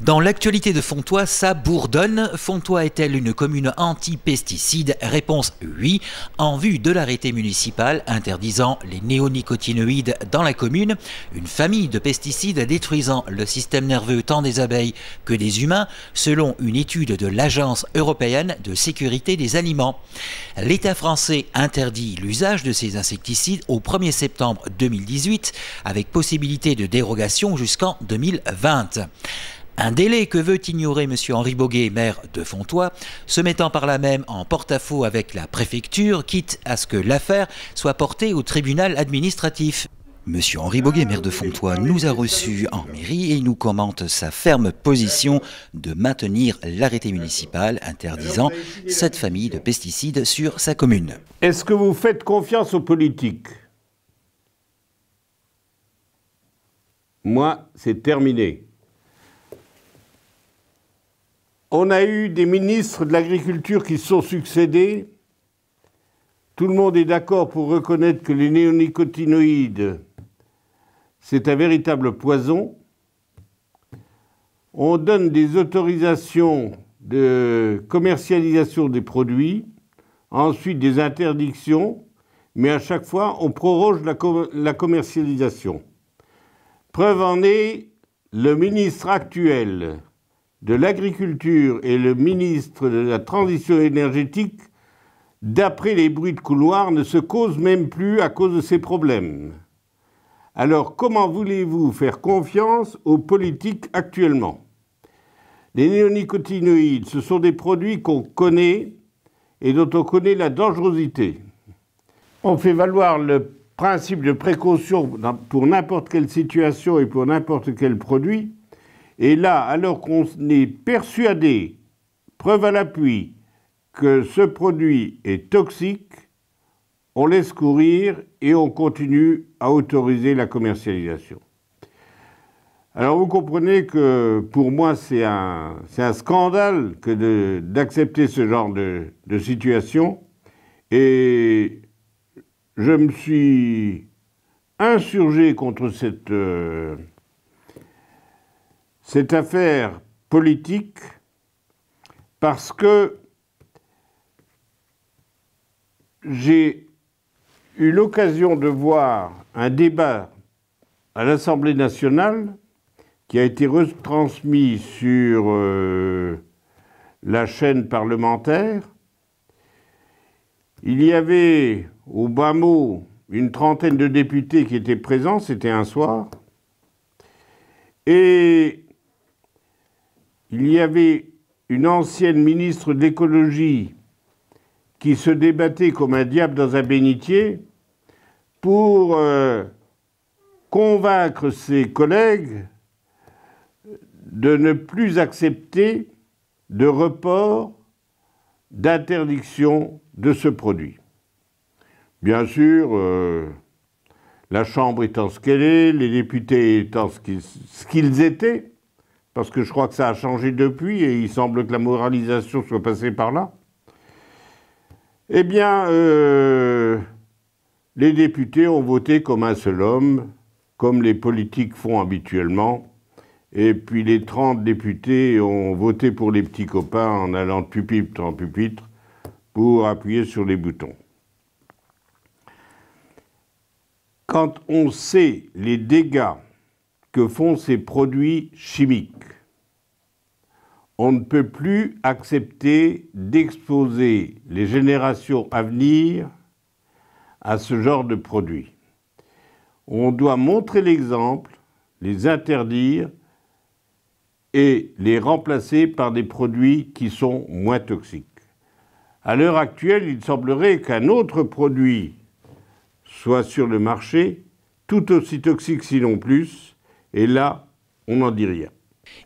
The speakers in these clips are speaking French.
Dans l'actualité de Fontoy, ça bourdonne. Fontoy est-elle une commune anti-pesticides? Réponse oui, en vue de l'arrêté municipal interdisant les néonicotinoïdes dans la commune, une famille de pesticides détruisant le système nerveux tant des abeilles que des humains, selon une étude de l'Agence européenne de sécurité des aliments. L'État français interdit l'usage de ces insecticides au 1er septembre 2018, avec possibilité de dérogation jusqu'en 2020. Un délai que veut ignorer M. Henri Boguet, maire de Fontoy, se mettant par là même en porte-à-faux avec la préfecture, quitte à ce que l'affaire soit portée au tribunal administratif. M. Henri Boguet, maire de Fontoy, nous a reçus en mairie et nous commente sa ferme position de maintenir l'arrêté municipal interdisant cette famille de pesticides sur sa commune. Est-ce que vous faites confiance aux politiques? Moi, c'est terminé. On a eu des ministres de l'Agriculture qui se sont succédés. Tout le monde est d'accord pour reconnaître que les néonicotinoïdes, c'est un véritable poison. On donne des autorisations de commercialisation des produits, ensuite des interdictions, mais à chaque fois, on proroge la commercialisation. Preuve en est, le ministre actuel de l'Agriculture et le ministre de la Transition énergétique, d'après les bruits de couloir, ne se causent même plus à cause de ces problèmes. Alors, comment voulez-vous faire confiance aux politiques actuellement? Les néonicotinoïdes, ce sont des produits qu'on connaît et dont on connaît la dangerosité. On fait valoir le principe de précaution pour n'importe quelle situation et pour n'importe quel produit. Et là, alors qu'on est persuadé, preuve à l'appui, que ce produit est toxique, on laisse courir et on continue à autoriser la commercialisation. Alors vous comprenez que pour moi c'est un scandale que d'accepter ce genre de situation. Et je me suis insurgé contre cette affaire politique parce que j'ai eu l'occasion de voir un débat à l'Assemblée nationale qui a été retransmis sur la chaîne parlementaire. Il y avait au bas mot une trentaine de députés qui étaient présents, c'était un soir, et il y avait une ancienne ministre de l'écologie qui se débattait comme un diable dans un bénitier pour convaincre ses collègues de ne plus accepter de report, d'interdiction de ce produit. Bien sûr, la Chambre étant ce qu'elle est, les députés étant ce qu'ils étaient, parce que je crois que ça a changé depuis et il semble que la moralisation soit passée par là, eh bien, les députés ont voté comme un seul homme, comme les politiques font habituellement, et puis les 30 députés ont voté pour les petits copains en allant de pupitre en pupitre pour appuyer sur les boutons. Quand on sait les dégâts que font ces produits chimiques, on ne peut plus accepter d'exposer les générations à venir à ce genre de produits. On doit montrer l'exemple, les interdire et les remplacer par des produits qui sont moins toxiques. À l'heure actuelle, il semblerait qu'un autre produit soit sur le marché, tout aussi toxique sinon plus, et là, on n'en dit rien.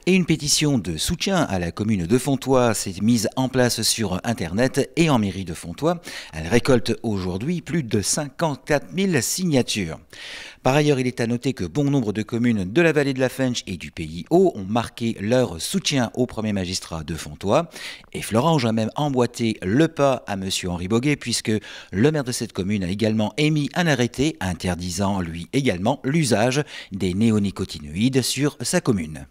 Et une pétition de soutien à la commune de Fontoy s'est mise en place sur Internet et en mairie de Fontoy. Elle récolte aujourd'hui plus de 54 000 signatures. Par ailleurs, il est à noter que bon nombre de communes de la vallée de la Fensch et du Pays Haut ont marqué leur soutien au premier magistrat de Fontoy. Et Florange a même emboîté le pas à M. Henri Boguet, puisque le maire de cette commune a également émis un arrêté interdisant lui également l'usage des néonicotinoïdes sur sa commune.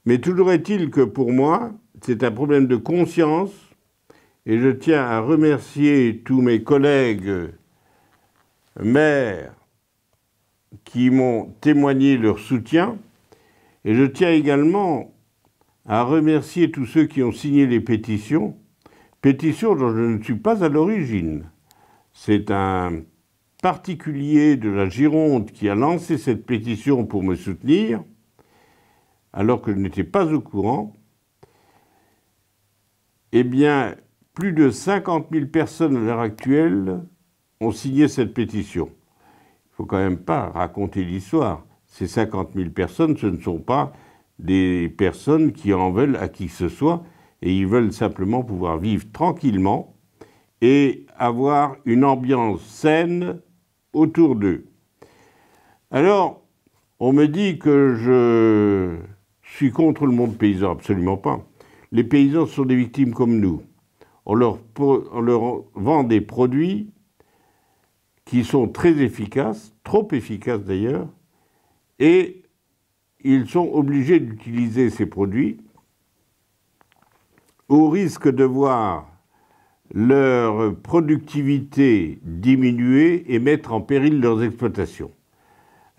Mais toujours est-il que pour moi, c'est un problème de conscience et je tiens à remercier tous mes collègues maires qui m'ont témoigné leur soutien et je tiens également à remercier tous ceux qui ont signé les pétitions, pétitions dont je ne suis pas à l'origine. C'est un particulier de la Gironde qui a lancé cette pétition pour me soutenir, alors que je n'étais pas au courant. Eh bien, plus de 50 000 personnes à l'heure actuelle ont signé cette pétition. Il ne faut quand même pas raconter l'histoire. Ces 50 000 personnes, ce ne sont pas des personnes qui en veulent à qui que ce soit, et ils veulent simplement pouvoir vivre tranquillement et avoir une ambiance saine autour d'eux. Alors, on me dit que je suis contre le monde paysan, absolument pas. Les paysans sont des victimes comme nous. On leur vend des produits qui sont très efficaces, trop efficaces d'ailleurs, et ils sont obligés d'utiliser ces produits au risque de voir leur productivité diminuer et mettre en péril leurs exploitations.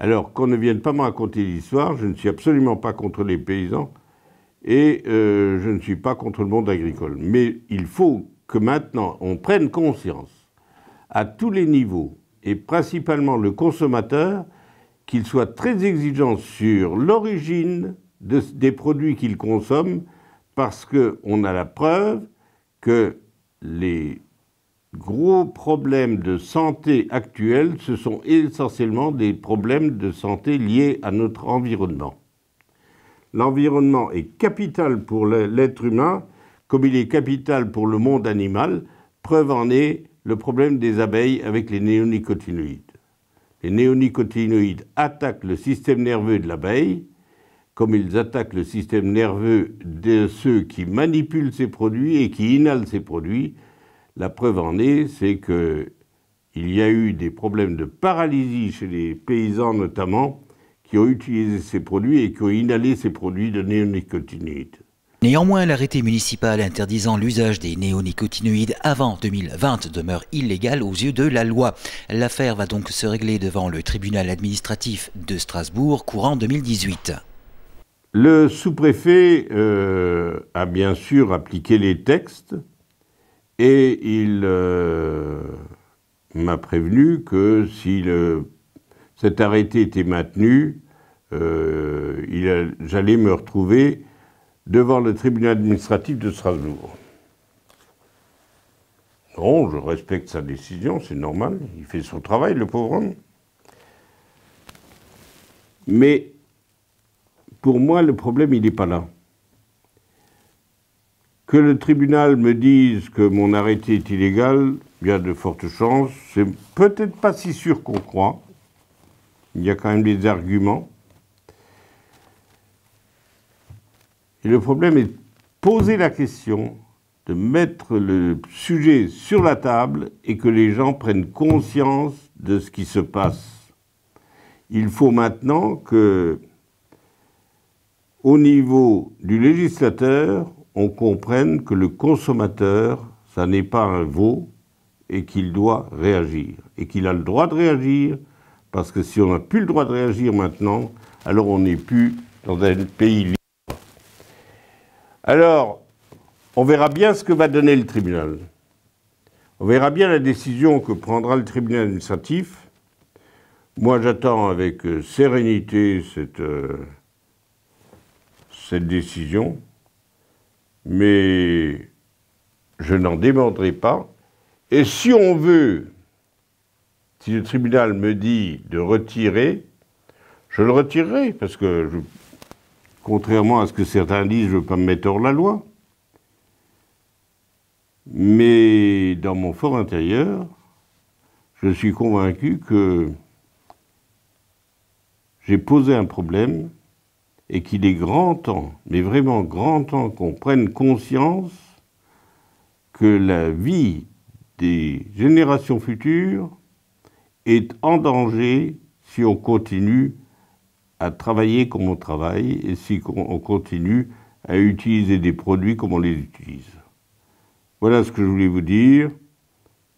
Alors, qu'on ne vienne pas me raconter l'histoire, je ne suis absolument pas contre les paysans et je ne suis pas contre le monde agricole. Mais il faut que maintenant on prenne conscience à tous les niveaux, et principalement le consommateur, qu'il soit très exigeant sur l'origine des produits qu'il consomme, parce qu'on a la preuve que les gros problèmes de santé actuels, ce sont essentiellement des problèmes de santé liés à notre environnement. L'environnement est capital pour l'être humain, comme il est capital pour le monde animal. Preuve en est le problème des abeilles avec les néonicotinoïdes. Les néonicotinoïdes attaquent le système nerveux de l'abeille, comme ils attaquent le système nerveux de ceux qui manipulent ces produits et qui inhalent ces produits. La preuve en est, c'est qu'il y a eu des problèmes de paralysie chez les paysans notamment, qui ont utilisé ces produits et qui ont inhalé ces produits de néonicotinoïdes. Néanmoins, l'arrêté municipal interdisant l'usage des néonicotinoïdes avant 2020 demeure illégal aux yeux de la loi. L'affaire va donc se régler devant le tribunal administratif de Strasbourg courant 2018. Le sous-préfet a bien sûr appliqué les textes et il m'a prévenu que si cet arrêté était maintenu, j'allais me retrouver devant le tribunal administratif de Strasbourg. Bon, je respecte sa décision, c'est normal, il fait son travail, le pauvre homme. Mais pour moi, le problème, il n'est pas là. Que le tribunal me dise que mon arrêté est illégal, il y a de fortes chances, c'est peut-être pas si sûr qu'on croit. Il y a quand même des arguments. Et le problème est de poser la question, de mettre le sujet sur la table et que les gens prennent conscience de ce qui se passe. Il faut maintenant que, au niveau du législateur, on comprenne que le consommateur, ça n'est pas un veau et qu'il doit réagir. Et qu'il a le droit de réagir, parce que si on n'a plus le droit de réagir maintenant, alors on n'est plus dans un pays libre. Alors, on verra bien ce que va donner le tribunal. On verra bien la décision que prendra le tribunal administratif. Moi, j'attends avec sérénité cette décision, mais je n'en demanderai pas. Et si on veut, si le tribunal me dit de retirer, je le retirerai, parce que contrairement à ce que certains disent, je ne veux pas me mettre hors la loi. Mais dans mon fort intérieur, je suis convaincu que j'ai posé un problème et qu'il est grand temps, mais vraiment grand temps, qu'on prenne conscience que la vie des générations futures est en danger si on continue à travailler comme on travaille et si on continue à utiliser des produits comme on les utilise. Voilà ce que je voulais vous dire.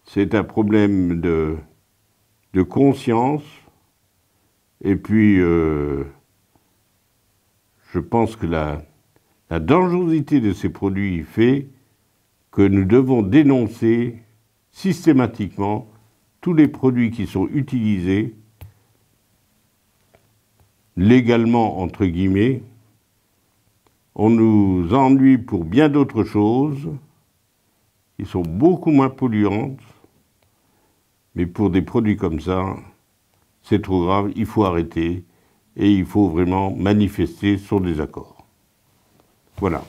C'est un problème de conscience. Et puis, je pense que la dangerosité de ces produits fait que nous devons dénoncer systématiquement tous les produits qui sont utilisés légalement, entre guillemets. On nous ennuie pour bien d'autres choses qui sont beaucoup moins polluantes, mais pour des produits comme ça, c'est trop grave, il faut arrêter et il faut vraiment manifester son désaccord. Voilà.